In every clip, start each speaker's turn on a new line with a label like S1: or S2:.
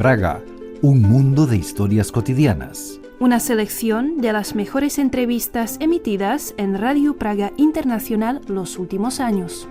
S1: Praga, un mundo de historias cotidianas.
S2: Una selección de las mejores entrevistas emitidas en Radio Praga Internacional los últimos años.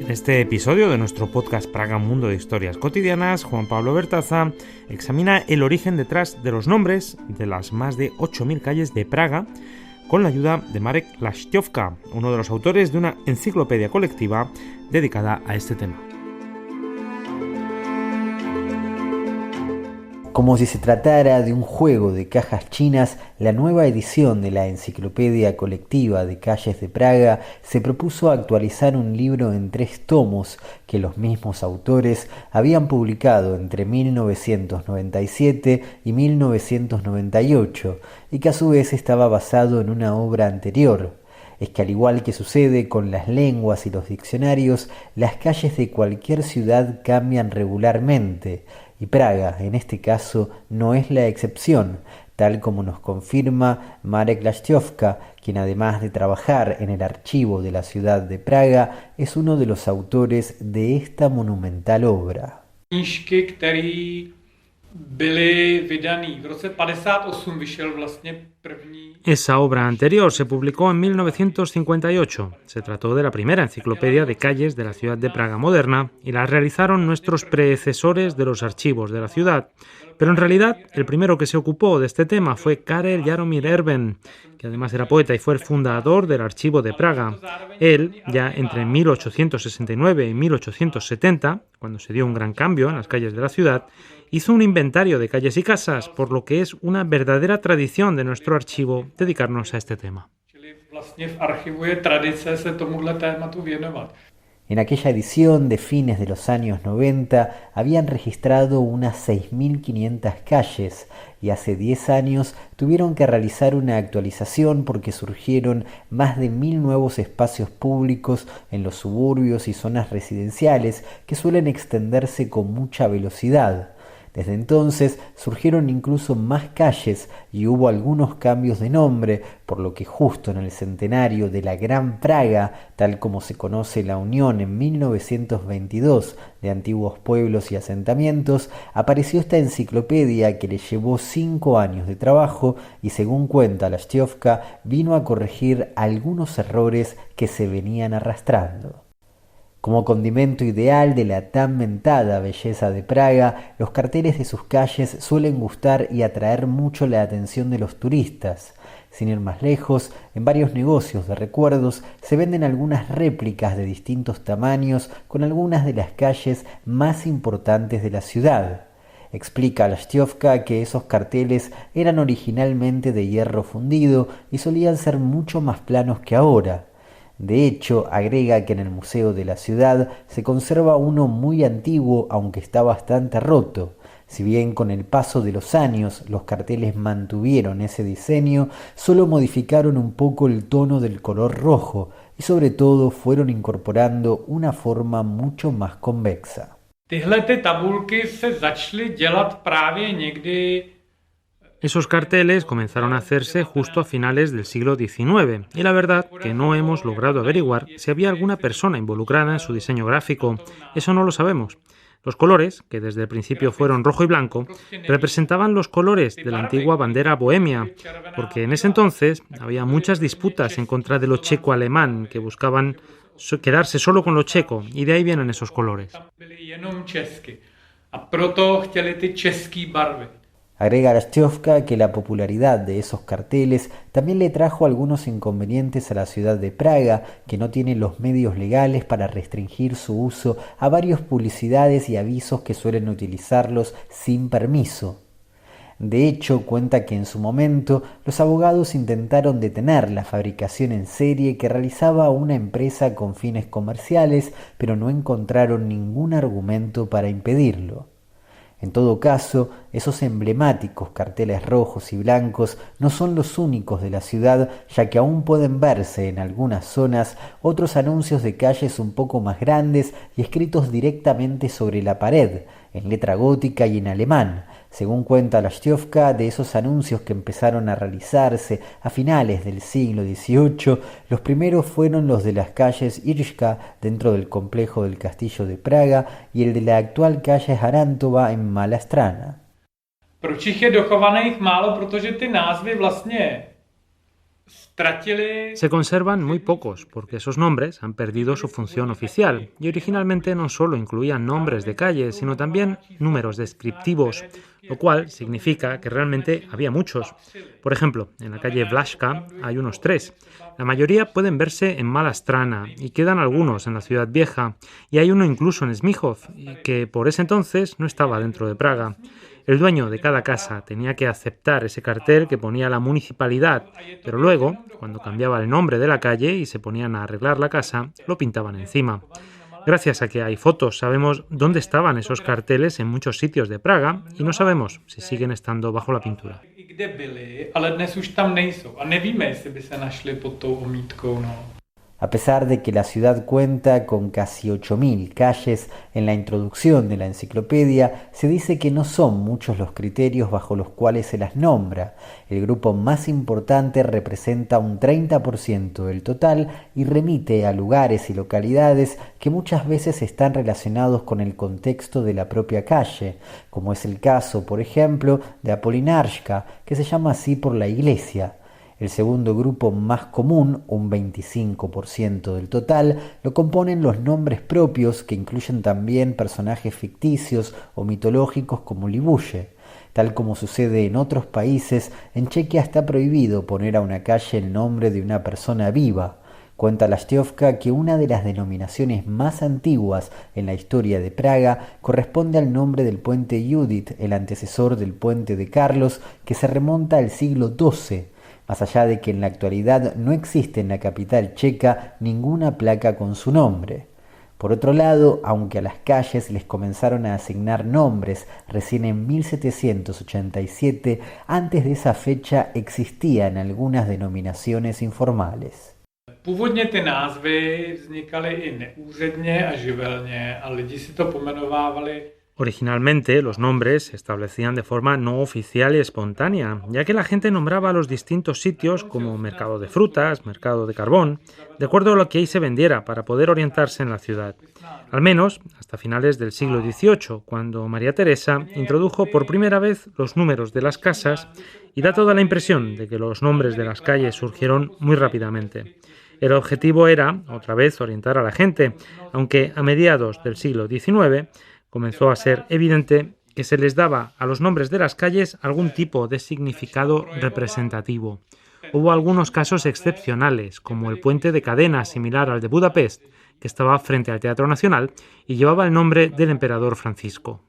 S3: En este episodio de nuestro podcast Praga, un mundo de historias cotidianas, Juan Pablo Bertaza examina el origen detrás de los nombres de las más de 8.000 calles de Praga, con la ayuda de Marek Lašťovka, uno de los autores de una enciclopedia colectiva dedicada a este tema.
S4: Como si se tratara de un juego de cajas chinas, la nueva edición de la Enciclopedia Colectiva de Calles de Praga se propuso actualizar un libro en 3 tomos que los mismos autores habían publicado entre 1997 y 1998 y que a su vez estaba basado en una obra anterior. Es que al igual que sucede con las lenguas y los diccionarios, las calles de cualquier ciudad cambian regularmente, y Praga, en este caso, no es la excepción, tal como nos confirma Marek Lašťovka, quien además de trabajar en el archivo de la ciudad de Praga, es uno de los autores de esta monumental obra.
S3: Esa obra anterior se publicó en 1958. Se trató de la primera enciclopedia de calles de la ciudad de Praga moderna y la realizaron nuestros predecesores de los archivos de la ciudad. Pero en realidad, el primero que se ocupó de este tema fue Karel Jaromír Erben, que además era poeta y fue el fundador del Archivo de Praga. Él, ya entre 1869 y 1870, cuando se dio un gran cambio en las calles de la ciudad, hizo un inventario de calles y casas, por lo que es una verdadera tradición de nuestro archivo dedicarnos a este tema.
S4: En aquella edición de fines de los años 90 habían registrado unas 6.500 calles y hace 10 años tuvieron que realizar una actualización porque surgieron más de 1.000 nuevos espacios públicos en los suburbios y zonas residenciales que suelen extenderse con mucha velocidad. Desde entonces surgieron incluso más calles y hubo algunos cambios de nombre, por lo que justo en el centenario de la Gran Praga, tal como se conoce la unión en 1922 de antiguos pueblos y asentamientos, apareció esta enciclopedia que le llevó 5 años de trabajo y, según cuenta Lašťovka, vino a corregir algunos errores que se venían arrastrando. Como condimento ideal de la tan mentada belleza de Praga, los carteles de sus calles suelen gustar y atraer mucho la atención de los turistas. Sin ir más lejos, en varios negocios de recuerdos se venden algunas réplicas de distintos tamaños con algunas de las calles más importantes de la ciudad. Explica Lašťovka que esos carteles eran originalmente de hierro fundido y solían ser mucho más planos que ahora. De hecho, agrega que en el Museo de la Ciudad se conserva uno muy antiguo, aunque está bastante roto. Si bien con el paso de los años los carteles mantuvieron ese diseño, solo modificaron un poco el tono del color rojo y sobre todo fueron incorporando una forma mucho más convexa.
S3: Esos carteles comenzaron a hacerse justo a finales del siglo XIX y la verdad que no hemos logrado averiguar si había alguna persona involucrada en su diseño gráfico. Eso no lo sabemos. Los colores, que desde el principio fueron rojo y blanco, representaban los colores de la antigua bandera bohemia, porque en ese entonces había muchas disputas en contra de lo checo-alemán, que buscaban quedarse solo con lo checo, y de ahí vienen esos colores.
S4: Agrega Lašťovka que la popularidad de esos carteles también le trajo algunos inconvenientes a la ciudad de Praga, que no tiene los medios legales para restringir su uso a varias publicidades y avisos que suelen utilizarlos sin permiso. De hecho, cuenta que en su momento los abogados intentaron detener la fabricación en serie que realizaba una empresa con fines comerciales, pero no encontraron ningún argumento para impedirlo. En todo caso, esos emblemáticos carteles rojos y blancos no son los únicos de la ciudad, ya que aún pueden verse en algunas zonas otros anuncios de calles un poco más grandes y escritos directamente sobre la pared, en letra gótica y en alemán, Según cuenta Lastiovka, de esos anuncios que empezaron a realizarse a finales del siglo XVIII, los primeros fueron los de las calles Irska dentro del complejo del Castillo de Praga y el de la actual calle Harantova en Malá Strana.
S5: Proč jich je dochovaných málo? Protože ty názvy vlastně
S3: se conservan muy pocos porque esos nombres han perdido su función oficial y originalmente no solo incluían nombres de calles, sino también números descriptivos, lo cual significa que realmente había muchos. Por ejemplo, en la calle Vlaška hay unos 3. La mayoría pueden verse en Malá Strana y quedan algunos en la ciudad vieja, y hay uno incluso en Smíchov, que por ese entonces no estaba dentro de Praga. El dueño de cada casa tenía que aceptar ese cartel que ponía la municipalidad, pero luego, cuando cambiaba el nombre de la calle y se ponían a arreglar la casa, lo pintaban encima. Gracias a que hay fotos, sabemos dónde estaban esos carteles en muchos sitios de Praga y no sabemos si siguen estando bajo la pintura.
S4: A pesar de que la ciudad cuenta con casi 8.000 calles, en la introducción de la enciclopedia se dice que no son muchos los criterios bajo los cuales se las nombra. El grupo más importante representa un 30% del total y remite a lugares y localidades que muchas veces están relacionados con el contexto de la propia calle, como es el caso, por ejemplo, de Apolinarska, que se llama así por la iglesia. El segundo grupo más común, un 25% del total, lo componen los nombres propios que incluyen también personajes ficticios o mitológicos como Libuye. Tal como sucede en otros países, en Chequia está prohibido poner a una calle el nombre de una persona viva. Cuenta Lastiovka que una de las denominaciones más antiguas en la historia de Praga corresponde al nombre del puente Judith, el antecesor del puente de Carlos, que se remonta al siglo XII. Más allá de que en la actualidad no existe en la capital checa ninguna placa con su nombre. Por otro lado, aunque a las calles les comenzaron a asignar nombres recién en 1787, antes de esa fecha existían algunas denominaciones informales.
S5: Původně ty názvy vznikaly i neúředně a živelně a lidi si to pomenovávali.
S3: Originalmente, los nombres se establecían de forma no oficial y espontánea, ya que la gente nombraba los distintos sitios como mercado de frutas, mercado de carbón, de acuerdo a lo que ahí se vendiera para poder orientarse en la ciudad. Al menos hasta finales del siglo XVIII, cuando María Teresa introdujo por primera vez los números de las casas y da toda la impresión de que los nombres de las calles surgieron muy rápidamente. El objetivo era, otra vez, orientar a la gente, aunque a mediados del siglo XIX comenzó a ser evidente que se les daba a los nombres de las calles algún tipo de significado representativo. Hubo algunos casos excepcionales, como el puente de cadena similar al de Budapest, que estaba frente al Teatro Nacional y llevaba el nombre del emperador Francisco.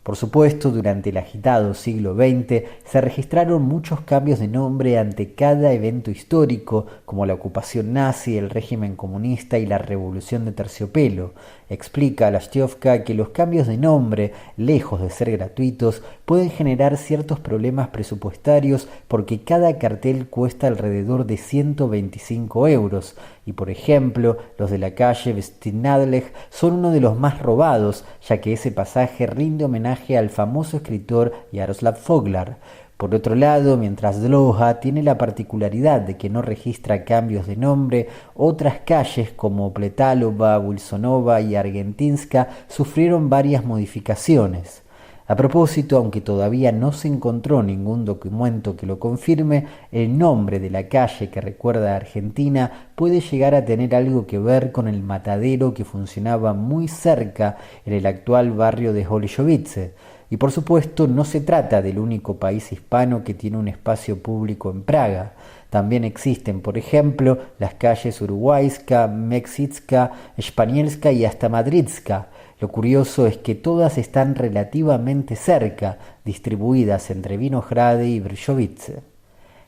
S4: Por supuesto, durante el agitado siglo XX se registraron muchos cambios de nombre ante cada evento histórico, como la ocupación nazi, el régimen comunista y la revolución de terciopelo. Explica Lastiovka que los cambios de nombre, lejos de ser gratuitos, pueden generar ciertos problemas presupuestarios porque cada cartel cuesta alrededor de 125 euros y, por ejemplo, los de la calle Vestinadlej son uno de los más robados, ya que ese pasaje rinde homenaje al famoso escritor Jaroslav Foglar. Por otro lado, mientras Dlouha tiene la particularidad de que no registra cambios de nombre, otras calles como Pletalova, Wilsonova y Argentinska sufrieron varias modificaciones. A propósito, aunque todavía no se encontró ningún documento que lo confirme, el nombre de la calle que recuerda a Argentina puede llegar a tener algo que ver con el matadero que funcionaba muy cerca en el actual barrio de Holešovice. Y por supuesto no se trata del único país hispano que tiene un espacio público en Praga. También existen, por ejemplo, las calles Uruguayska, Mexicka, Spanielska y hasta Madridska. Lo curioso es que todas están relativamente cerca, distribuidas entre Vinohrady y Vršovice.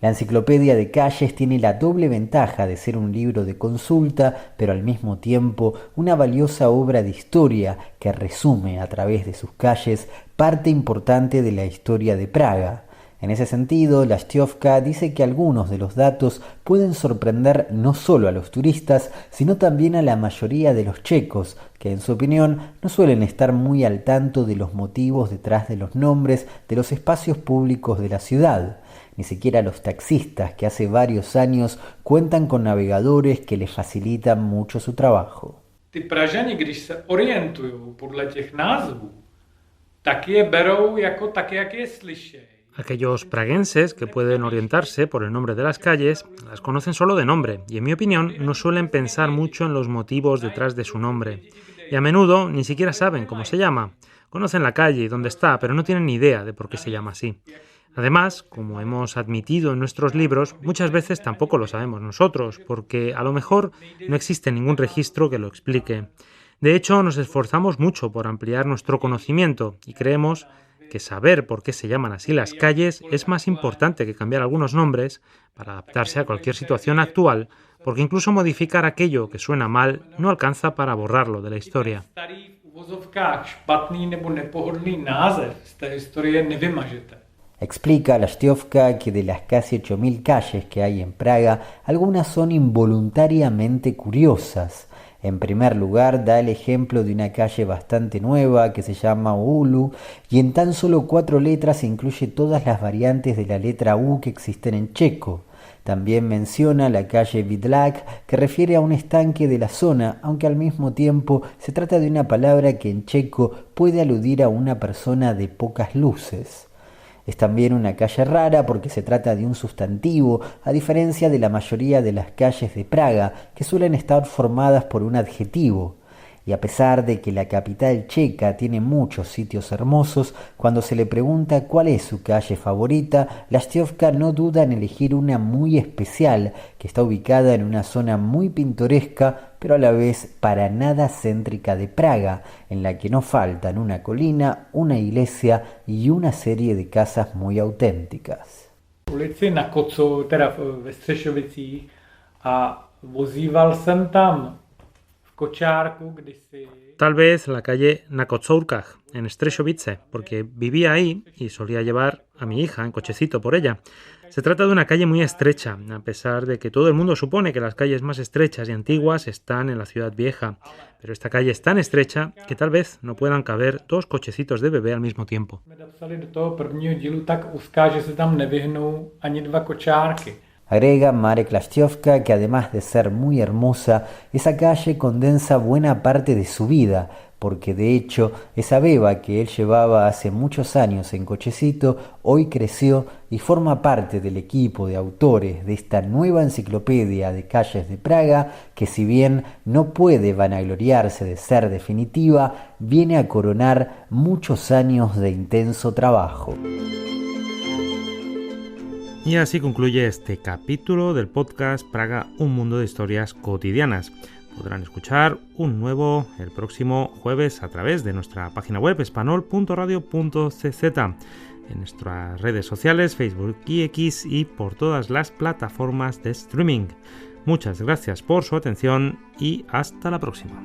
S4: La enciclopedia de calles tiene la doble ventaja de ser un libro de consulta, pero al mismo tiempo una valiosa obra de historia que resume a través de sus calles parte importante de la historia de Praga. En ese sentido, Lastiovka dice que algunos de los datos pueden sorprender no solo a los turistas, sino también a la mayoría de los checos, que en su opinión no suelen estar muy al tanto de los motivos detrás de los nombres de los espacios públicos de la ciudad. Ni siquiera los taxistas, que hace varios años cuentan con navegadores que les facilitan mucho su trabajo.
S5: Ty Pražani, když se orientují podle těch názvů, tak je berou jako tak, jak je slyšejí.
S3: Aquellos praguenses que pueden orientarse por el nombre de las calles las conocen solo de nombre y, en mi opinión, no suelen pensar mucho en los motivos detrás de su nombre. Y a menudo ni siquiera saben cómo se llama. Conocen la calle y dónde está, pero no tienen ni idea de por qué se llama así. Además, como hemos admitido en nuestros libros, muchas veces tampoco lo sabemos nosotros, porque a lo mejor no existe ningún registro que lo explique. De hecho, nos esforzamos mucho por ampliar nuestro conocimiento y creemos que saber por qué se llaman así las calles es más importante que cambiar algunos nombres para adaptarse a cualquier situación actual, porque incluso modificar aquello que suena mal no alcanza para borrarlo de la historia.
S4: Explica Lastiovka que de las casi 8.000 calles que hay en Praga, algunas son involuntariamente curiosas. En primer lugar, da el ejemplo de una calle bastante nueva que se llama Ulu y en tan solo 4 letras incluye todas las variantes de la letra U que existen en checo. También menciona la calle Vidlak, que refiere a un estanque de la zona, aunque al mismo tiempo se trata de una palabra que en checo puede aludir a una persona de pocas luces. Es también una calle rara porque se trata de un sustantivo, a diferencia de la mayoría de las calles de Praga, que suelen estar formadas por un adjetivo. Y a pesar de que la capital checa tiene muchos sitios hermosos, cuando se le pregunta cuál es su calle favorita, Lastiovka no duda en elegir una muy especial, que está ubicada en una zona muy pintoresca, pero a la vez para nada céntrica de Praga, en la que no faltan una colina, una iglesia y una serie de casas muy auténticas.
S5: Ulici na Kocour, teda ve Střešovicích, a vozíval jsem tam v kočárku kdysi.
S3: Tal vez la calle na Kocourkach, en Střešovice, porque vivía ahí y solía llevar a mi hija en cochecito por ella. Se trata de una calle muy estrecha, a pesar de que todo el mundo supone que las calles más estrechas y antiguas están en la ciudad vieja. Pero esta calle es tan estrecha que tal vez no puedan caber 2 cochecitos de bebé al mismo tiempo.
S4: Agrega Marek Lastiovka que además de ser muy hermosa, esa calle condensa buena parte de su vida, porque de hecho esa beba que él llevaba hace muchos años en cochecito, hoy creció y forma parte del equipo de autores de esta nueva enciclopedia de calles de Praga, que si bien no puede vanagloriarse de ser definitiva, viene a coronar muchos años de intenso trabajo.
S3: Y así concluye este capítulo del podcast Praga, un mundo de historias cotidianas. Podrán escuchar un nuevo el próximo jueves a través de nuestra página web espanol.radio.cz, en nuestras redes sociales, Facebook y X, y por todas las plataformas de streaming. Muchas gracias por su atención y hasta la próxima.